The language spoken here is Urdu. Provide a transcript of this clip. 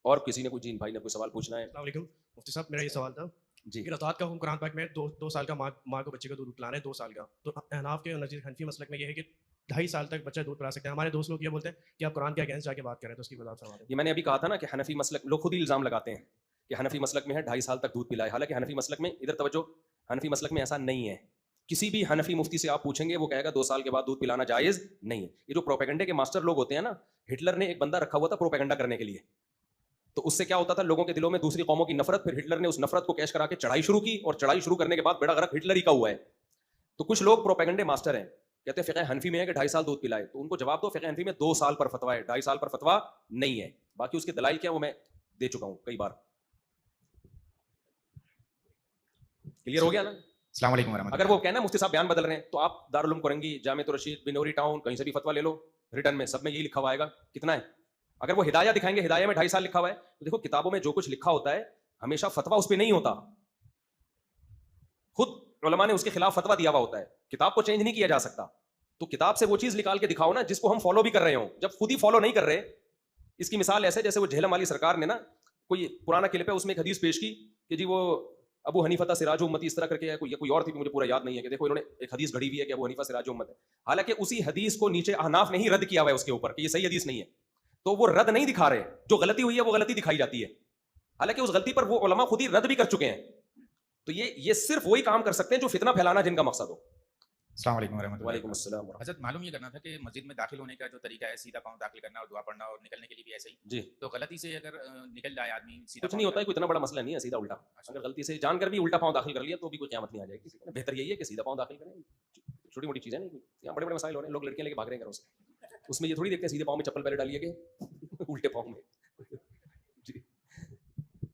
اور کسی نے کوئی جین بھائی نے کوئی سوال پوچھنا ہے؟ السلام علیکم مفتی صاحب، میرا یہ سوال تھا جی کہ رضاعت کا حکم قرآن پاک میں 2 سال کا ماں کو بچے کا دودھ پلانا ہے 2 سال کا، تو احناف کے نزدیک حنفی مسلک میں یہ ہے کہ 2.5 سال تک بچہ دودھ پلا سکتے ہیں. ہمارے دوست لوگ یہ بولتے ہیں کہ آپ قرآن کے اگینسٹ جا کے بات کریں، تو اس کی وضاحت فرما دیں. یہ میں نے ابھی کہا تھا نا کہ حنفی مسلک لوگ خود ہی الزام لگاتے ہیں کہ حنفی مسلک میں ہے 2.5 سال تک دودھ پلائے، حالانکہ حنفی مسلک میں ادھر توجہ، حنفی مسلک میں ایسا نہیں ہے. کسی بھی حنفی مفتی سے آپ پوچھیں گے وہ کہے گا 2 سال کے بعد دودھ پلانا جائز نہیں ہے. یہ جو پروپیگنڈے کے ماسٹر لوگ ہوتے ہیں نا، ہٹلر نے ایک بندہ رکھا ہوا تھا پروپیگنڈا کرنے کے لیے، تو اس سے کیا ہوتا تھا لوگوں کے دلوں میں دوسری قوموں کی نفرت، پھر ہٹلر نے اس نفرت کو کیش کرا کے چڑھائی شروع کی، اور چڑھائی شروع کرنے کے بعد بیڑا غرق ہٹلر ہی کا ہوا ہے. تو کچھ لوگ پروپیگنڈے ماسٹر ہیں، کہتے ہیں فقہ حنفی میں ہے کہ 2.5 سال دودھ پلائے، تو ان کو جواب دو فقہ حنفی میں 2 سال پر فتویٰ ہے، 2.5 سال پر فتویٰ نہیں ہے. باقی اس کے دلائل کیا وہ میں دے چکا ہوں کئی بار. کلیئر ہو گیا نا؟ السلام علیکم ورحمۃ اللہ. اگر وہ کہنا مفتی صاحب بیان بدل رہے ہیں تو آپ دارالعلوم کرنگی، جامعۃ الرشید، بنوری ٹاؤن، کہیں سے بھی فتویٰ لے لو، ریٹرن میں سب میں یہی لکھا ہوا آئے گا کتنا ہے. اگر وہ ہدایہ دکھائیں گے ہدایہ میں 2.5 سال لکھا ہوا ہے، تو دیکھو کتابوں میں جو کچھ لکھا ہوتا ہے ہمیشہ فتویٰ اس پہ نہیں ہوتا، خود علماء نے اس کے خلاف فتویٰ دیا ہوا ہوتا ہے، کتاب کو چینج نہیں کیا جا سکتا. تو کتاب سے وہ چیز نکال کے دکھاؤ نا جس کو ہم فالو بھی کر رہے ہوں. جب خود ہی فالو نہیں کر رہے، اس کی مثال ایسے جیسے وہ جہلم والی سرکار نے نا کوئی پرانا کلپ ہے اس میں ایک حدیث پیش کی کہ جی وہ ابو حنیفہ سراج امتی اس طرح کر کے کوئی اور تھی، مجھے پورا یاد نہیں ہے، کہ دیکھو انہوں نے ایک حدیث گھڑی ہوئی ہے کہ ابو حنیفہ سراج امت ہے، حالانکہ اسی حدیث کو نیچے احناف نے ہی رد کیا ہوا ہے اس کے اوپر کہ یہ صحیح حدیث نہیں ہے. تو وہ رد نہیں دکھا رہے، جو غلطی ہوئی ہے وہ غلطی دکھائی جاتی ہے، حالانکہ اس غلطی پر وہ علماء خود ہی رد بھی کر چکے ہیں. تو یہ صرف وہی کام کر سکتے ہیں جو فتنہ پھیلانا جن کا مقصد ہو. السلام علیکم ورحمۃ اللہ. وعلیکم السلام. حضرت معلوم یہ کرنا تھا کہ مسجد میں داخل ہونے کا جو طریقہ ہے سیدھا پاؤں داخل کرنا اور دعا پڑھنا، اور نکلنے کے لیے بھی ایسے ہی جی تو غلطی سے اگر نکل جائے آدمی سیدھا کچھ نہیں ہوتا ہے، کوئی اتنا بڑا مسئلہ نہیں ہے، سیدھا الٹا. اگر غلطی سے جان کر بھی الٹا پاؤں داخل کر لیا تو بھی کوئی قیامت نہیں آ جائے گی. بہتر یہی ہے کہ سیدھا پاؤں داخل کریں، چھوٹی موٹی چیزیں نہیں. یہاں بڑے بڑے مسائل ہو رہے ہیں، لوگ لڑکیاں لے کے بھاگ رہے ہیں گھروں سے، اس میں یہ تھوڑی دیکھتے ہیں سیدھے پاؤں میں چپل پہلے ڈالیے کہ الٹے پاؤں میں.